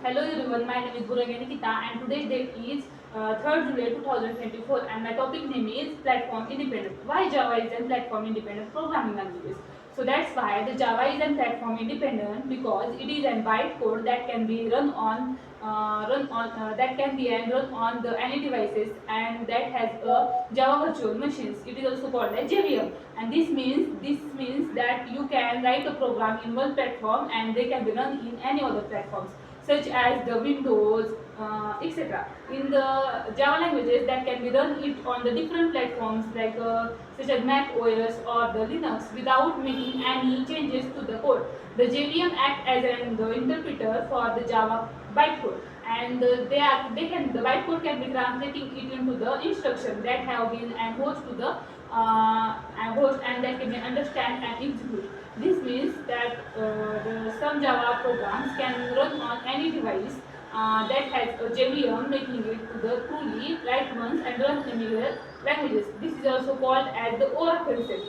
Hello everyone, my name is Nikita and today's date is 3rd July 2024 and my topic name is platform independent. Why Java is a platform independent programming language? So that's why the Java is a platform independent because it is a bytecode that can be that can be run on the any devices and that has a Java virtual machines. It is also called as JVM, and this means that you can write a program in one platform and they can be run in any other platforms such as the Windows, etc. In the Java languages that can be run it on the different platforms like such as Mac OS or the Linux without making any changes to the code. The JVM act as the interpreter for the Java bytecode, and the bytecode can be translating it into the instruction that have been and host to the host and that can be understand and execute. This means that some Java programs can run on any device that has a JVM, making it to the truly write once and run anywhere languages. This is also called as the ORA concept.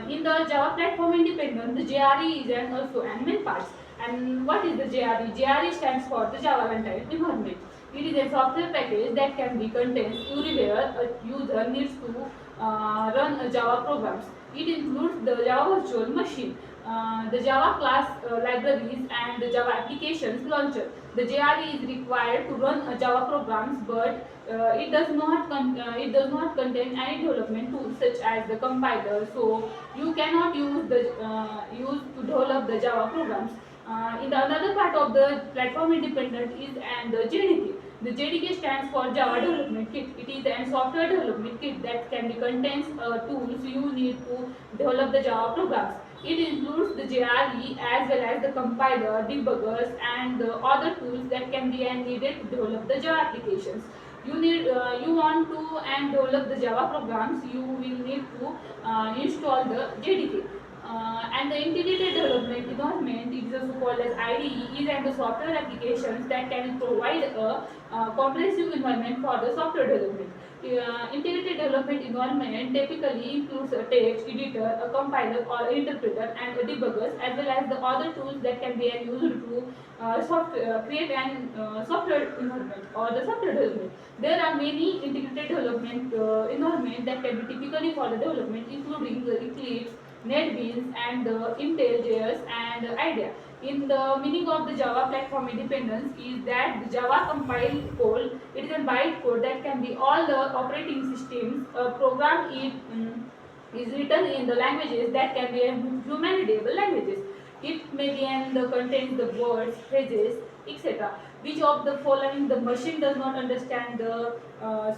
In the Java platform independent, the JRE is also an main part. And what is the JRE? JRE stands for the Java Runtime Environment. It is a software package that can be contained everywhere a user needs to run a Java programs. It includes the Java virtual machine, the Java class libraries, and the Java applications launcher. The JRE is required to run a Java programs, but it does not contain any development tools such as the compiler. So you cannot use to develop the Java programs. In the another part of the platform independent is and the JDK. The JDK stands for Java Development Kit. It is a software development kit that can be contains tools you need to develop the Java programs. It includes the JRE as well as the compiler, debuggers, and the other tools that can be needed to develop the Java applications. You want to and develop the Java programs. You will need to install the JDK. And the integrated development environment, it is also called as IDE, is and the software applications that can provide a comprehensive environment for the software development. Integrated development environment typically includes a text editor, a compiler or interpreter, and a debuggers, as well as the other tools that can be used to create an software environment or the software development. There are many integrated development environment that can be typically for the development, including the Eclipse, NetBeans, and Intel, JS, and IDEA. In the meaning of the Java platform independence is that the Java compiled code, it is a bytecode that can be all the operating systems program is written in the languages that can be human readable languages. It may be and contains the words, phrases, etc. Which of the following the machine does not understand the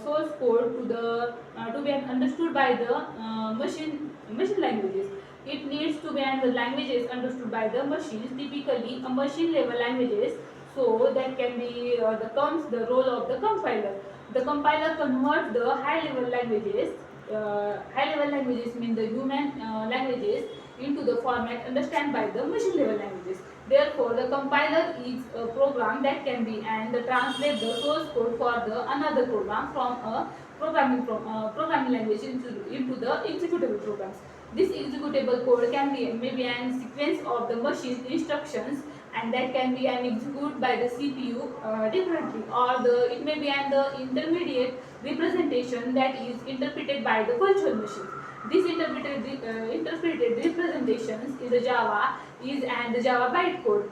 source code to be understood by the machine languages. It needs to be and the languages understood by the machines, typically a machine level languages. So that can be the role of the compiler. The compiler converts the high level languages. High level languages mean the human languages into the format understood by the machine level languages. Therefore, the compiler is a program that can be and translate the source code for the another program from a programming language into the executable programs. This executable code can be maybe a sequence of the machine instructions and that can be an executed by the CPU differently, or it may be an intermediate representation that is interpreted by the virtual machine. This interpreted representations in the Java is and the Java bytecode.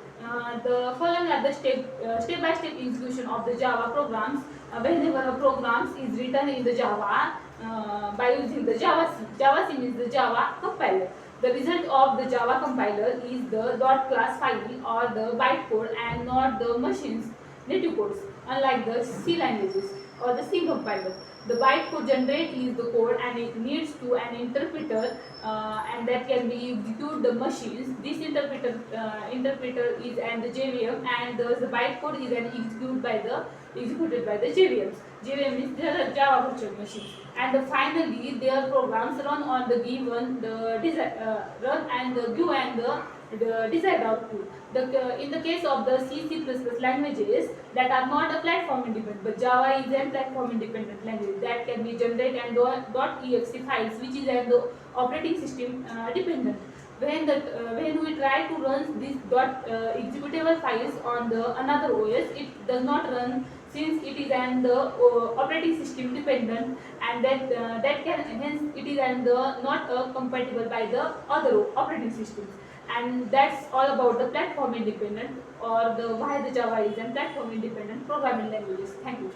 The following are the step-by-step execution of the Java programs. Whenever a program is written in the Java by using the Java C. Java C means the Java compiler. The result of the Java compiler is the .class file or the bytecode and not the machine's native codes, unlike the C languages or the C compiler. The bytecode generate is the code and it needs to an interpreter and that can be execute the machines. This interpreter is and the JVM, and the bytecode is an executed by the JVMs. JVM is the Java virtual machine. And finally, their programs run on the given run and the give and the desired output. In the case of the C++ languages that are not a platform independent, but Java is a platform independent language that can be generated and .exe files, which is the operating system dependent. when we try to run these executable files on the another OS, it does not run, since it is an the operating system dependent, and that can, hence it is and the not compatible by the other operating systems. And that's all about the platform independent, or the why the Java is an platform independent programming languages. Thank you.